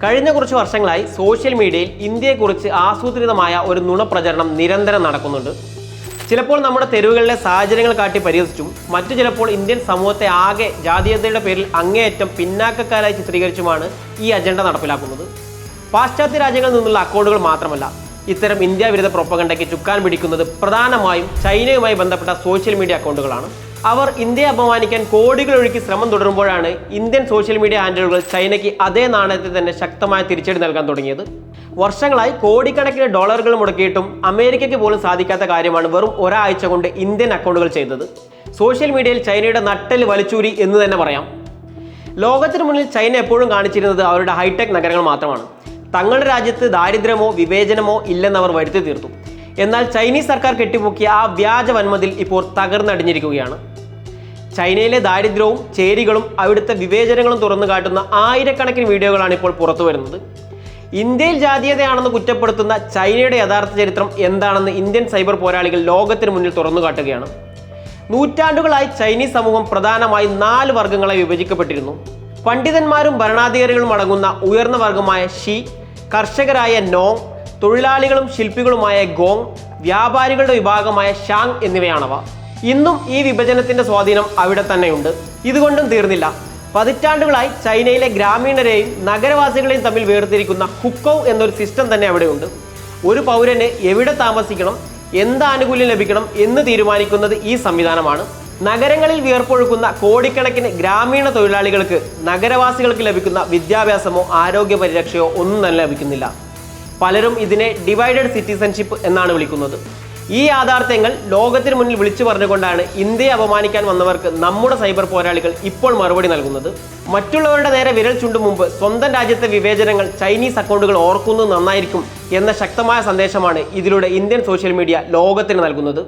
കഴിഞ്ഞ കുറച്ച് വർഷങ്ങളായി സോഷ്യൽ മീഡിയയിൽ ഇന്ത്യയെക്കുറിച്ച് ആസൂത്രിതമായ ഒരു നുണപ്രചരണം നിരന്തരം നടക്കുന്നുണ്ട്. ചിലപ്പോൾ നമ്മുടെ തെരുവുകളിലെ സാഹചര്യങ്ങൾ കാട്ടി പരിഹസിച്ചും മറ്റു ചിലപ്പോൾ ഇന്ത്യൻ സമൂഹത്തെ ആകെ ജാതീയതയുടെ പേരിൽ അങ്ങേയറ്റം പിന്നാക്കക്കാരായി ചിത്രീകരിച്ചുമാണ് ഈ അജണ്ട നടപ്പിലാക്കുന്നത്. പാശ്ചാത്യ രാജ്യങ്ങളിൽ നിന്നുള്ള അക്കൗണ്ടുകൾ മാത്രമല്ല, ഇത്തരം ഇന്ത്യ വിരുദ്ധ പ്രൊപ്പഗണ്ടയ്ക്ക് ചുക്കാൻ പിടിക്കുന്നത് പ്രധാനമായും ചൈനയുമായി ബന്ധപ്പെട്ട സോഷ്യൽ മീഡിയ അക്കൗണ്ടുകളാണ്. അവർ ഇന്ത്യയെ അപമാനിക്കാൻ കോടികൾ ഒഴുക്കി ശ്രമം തുടരുമ്പോഴാണ് ഇന്ത്യൻ സോഷ്യൽ മീഡിയ ഹാൻഡിലുകൾ ചൈനയ്ക്ക് അതേ നാണയത്തിൽ തന്നെ ശക്തമായ തിരിച്ചടി നൽകാൻ തുടങ്ങിയത്. വർഷങ്ങളായി കോടിക്കണക്കിന് ഡോളറുകൾ മുടക്കിയിട്ടും അമേരിക്കയ്ക്ക് പോലും സാധിക്കാത്ത കാര്യമാണ് വെറും ഒരാഴ്ച കൊണ്ട് ഇന്ത്യൻ അക്കൗണ്ടുകൾ ചെയ്തത്. സോഷ്യൽ മീഡിയയിൽ ചൈനയുടെ നട്ടെല്ല് വലിച്ചൂരി എന്ന് തന്നെ പറയാം. ലോകത്തിന് മുന്നിൽ ചൈന എപ്പോഴും കാണിച്ചിരുന്നത് അവരുടെ ഹൈടെക് നഗരങ്ങൾ മാത്രമാണ്. തങ്ങളുടെ രാജ്യത്ത് ദാരിദ്ര്യമോ വിവേചനമോ ഇല്ലെന്ന് അവർ വരുത്തി തീർത്തു. എന്നാൽ ചൈനീസ് സർക്കാർ കെട്ടിപ്പൊക്കിയ ആ വ്യാജ വൻമതിൽ ഇപ്പോൾ തകർന്നടിഞ്ഞിരിക്കുകയാണ്. ചൈനയിലെ ദാരിദ്ര്യവും ചേരികളും അവിടുത്തെ വിവേചനങ്ങളും തുറന്നു കാട്ടുന്ന ആയിരക്കണക്കിന് വീഡിയോകളാണ് ഇപ്പോൾ പുറത്തു വരുന്നത്. ഇന്ത്യയിൽ ജാതീയതയാണെന്ന് കുറ്റപ്പെടുത്തുന്ന ചൈനയുടെ യഥാർത്ഥ ചരിത്രം എന്താണെന്ന് ഇന്ത്യൻ സൈബർ പോരാളികൾ ലോകത്തിന് മുന്നിൽ തുറന്നു കാട്ടുകയാണ്. നൂറ്റാണ്ടുകളായി ചൈനീസ് സമൂഹം പ്രധാനമായും 4 വർഗ്ഗങ്ങളെ വിഭജിക്കപ്പെട്ടിരുന്നു. പണ്ഡിതന്മാരും ഭരണാധികാരികളും അടങ്ങുന്ന ഉയർന്ന വർഗമായ ഷി, കർഷകരായ നോങ്, തൊഴിലാളികളും ശില്പികളുമായ ഗോങ്, വ്യാപാരികളുടെ വിഭാഗമായ ഷാങ് എന്നിവയാണവ. ഇന്നും ഈ വിഭജനത്തിന്റെ സ്വാധീനം അവിടെ തന്നെയുണ്ട്. ഇതുകൊണ്ടും തീർന്നില്ല. പതിറ്റാണ്ടുകളായി ചൈനയിലെ ഗ്രാമീണരെയും നഗരവാസികളെയും തമ്മിൽ വേർതിരിക്കുന്ന ഹുക്കൗ എന്നൊരു സിസ്റ്റം തന്നെ അവിടെയുണ്ട്. ഒരു പൗരന് എവിടെ താമസിക്കണം, എന്ത് ആനുകൂല്യം ലഭിക്കണം എന്ന് തീരുമാനിക്കുന്നത് ഈ സംവിധാനമാണ്. നഗരങ്ങളിൽ വിയർപ്പൊഴുക്കുന്ന കോടിക്കണക്കിന് ഗ്രാമീണ തൊഴിലാളികൾക്ക് നഗരവാസികൾക്ക് ലഭിക്കുന്ന വിദ്യാഭ്യാസമോ ആരോഗ്യ പരിരക്ഷയോ ഒന്നും തന്നെ ലഭിക്കുന്നില്ല. പലരും ഇതിനെ ഡിവൈഡഡ് സിറ്റിസൺഷിപ്പ് എന്നാണ് വിളിക്കുന്നത്. ഈ യാഥാർത്ഥ്യങ്ങൾ ലോകത്തിന് മുന്നിൽ വിളിച്ചു പറഞ്ഞുകൊണ്ടാണ് ഇന്ത്യയെ അപമാനിക്കാൻ വന്നവർക്ക് നമ്മുടെ സൈബർ പോരാളികൾ ഇപ്പോൾ മറുപടി നൽകുന്നത്. മറ്റുള്ളവരുടെ നേരെ വിരൽ ചൂണ്ടും മുമ്പ് സ്വന്തം രാജ്യത്തെ വിവേചനങ്ങൾ ചൈനീസ് അക്കൗണ്ടുകൾ ഓർക്കുന്നത് നന്നായിരിക്കും എന്ന ശക്തമായ സന്ദേശമാണ് ഇതിലൂടെ ഇന്ത്യൻ സോഷ്യൽ മീഡിയ ലോകത്തിന് നൽകുന്നത്.